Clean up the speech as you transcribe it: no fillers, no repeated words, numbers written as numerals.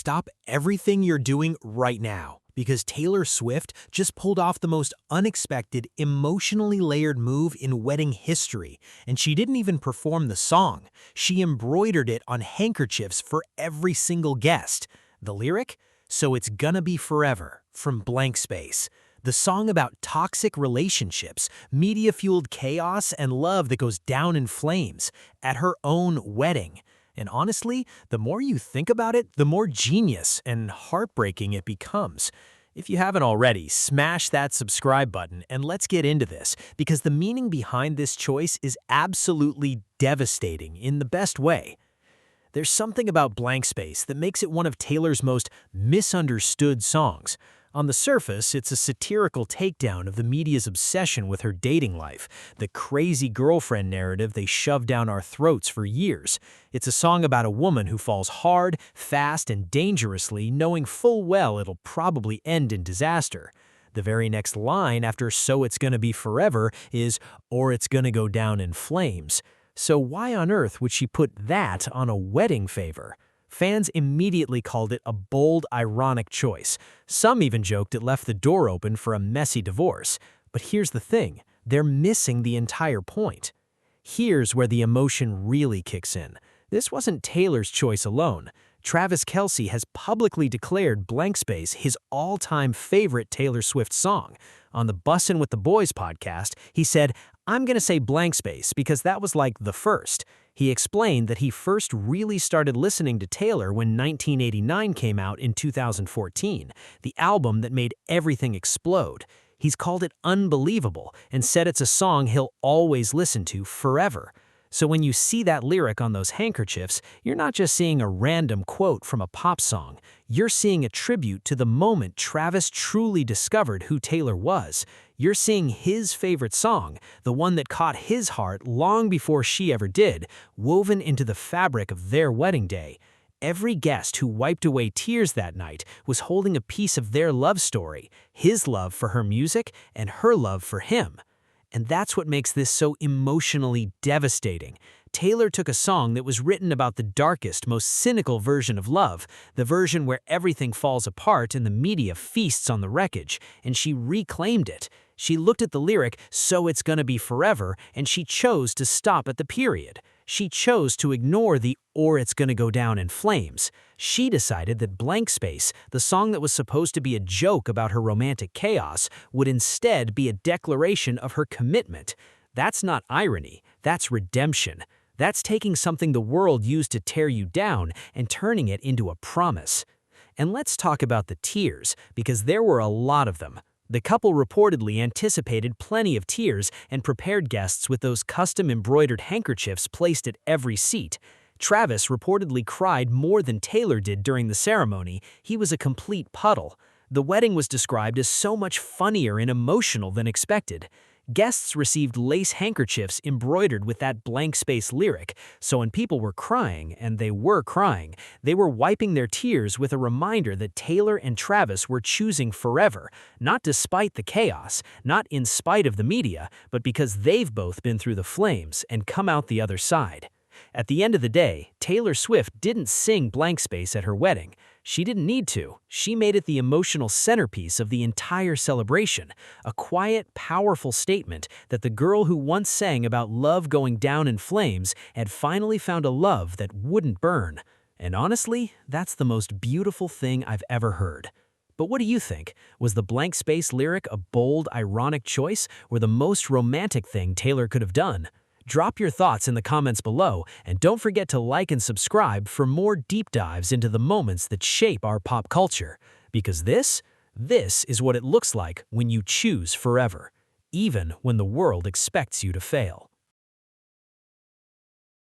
stop everything you're doing right now, because Taylor Swift just pulled off the most unexpected, emotionally layered move in wedding history, and she didn't even perform the song. She embroidered it on handkerchiefs for every single guest. The lyric? "So It's Gonna Be Forever," from Blank Space. The song about toxic relationships, media-fueled chaos, and love that goes down in flames at her own wedding. And honestly, the more you think about it, the more genius and heartbreaking it becomes. If you haven't already, smash that subscribe button and let's get into this, because the meaning behind this choice is absolutely devastating in the best way. There's something about Blank Space that makes it one of Taylor's most misunderstood songs. On the surface, it's a satirical takedown of the media's obsession with her dating life, the crazy girlfriend narrative they shoved down our throats for years. It's a song about a woman who falls hard, fast, and dangerously, knowing full well it'll probably end in disaster. The very next line after "So It's Gonna Be Forever" is "Or It's Gonna Go Down in Flames." So why on earth would she put that on a wedding favor? Fans immediately called it a bold, ironic choice. Some even joked it left the door open for a messy divorce. But here's the thing, they're missing the entire point. Here's where the emotion really kicks in. This wasn't Taylor's choice alone. Travis Kelce has publicly declared Blank Space his all-time favorite Taylor Swift song. On the Bussin' with the Boys podcast, he said, "I'm gonna say Blank Space because that was like the first." He explained that he first really started listening to Taylor when 1989 came out in 2014, the album that made everything explode. He's called it unbelievable and said it's a song he'll always listen to forever. So when you see that lyric on those handkerchiefs, you're not just seeing a random quote from a pop song. You're seeing a tribute to the moment Travis truly discovered who Taylor was. You're seeing his favorite song, the one that caught his heart long before she ever did, woven into the fabric of their wedding day. Every guest who wiped away tears that night was holding a piece of their love story, his love for her music and her love for him. And that's what makes this so emotionally devastating. Taylor took a song that was written about the darkest, most cynical version of love, the version where everything falls apart and the media feasts on the wreckage, and she reclaimed it. She looked at the lyric, "So It's Gonna Be Forever," and she chose to stop at the period. She chose to ignore the "or it's gonna go down in flames." She decided that Blank Space, the song that was supposed to be a joke about her romantic chaos, would instead be a declaration of her commitment. That's not irony, that's redemption. That's taking something the world used to tear you down and turning it into a promise. And let's talk about the tears, because there were a lot of them. The couple reportedly anticipated plenty of tears and prepared guests with those custom-embroidered handkerchiefs placed at every seat. Travis reportedly cried more than Taylor did during the ceremony. He was a complete puddle. The wedding was described as so much funnier and emotional than expected. Guests received lace handkerchiefs embroidered with that Blank Space lyric, so when people were crying, and they were crying, they were wiping their tears with a reminder that Taylor and Travis were choosing forever, not despite the chaos, not in spite of the media, but because they've both been through the flames and come out the other side. At the end of the day, Taylor Swift didn't sing Blank Space at her wedding. She didn't need to. She made it the emotional centerpiece of the entire celebration, a quiet, powerful statement that the girl who once sang about love going down in flames had finally found a love that wouldn't burn. And honestly, that's the most beautiful thing I've ever heard. But what do you think? Was the Blank Space lyric a bold, ironic choice, or the most romantic thing Taylor could have done? Drop your thoughts in the comments below, and don't forget to like and subscribe for more deep dives into the moments that shape our pop culture. Because this is what it looks like when you choose forever, even when the world expects you to fail.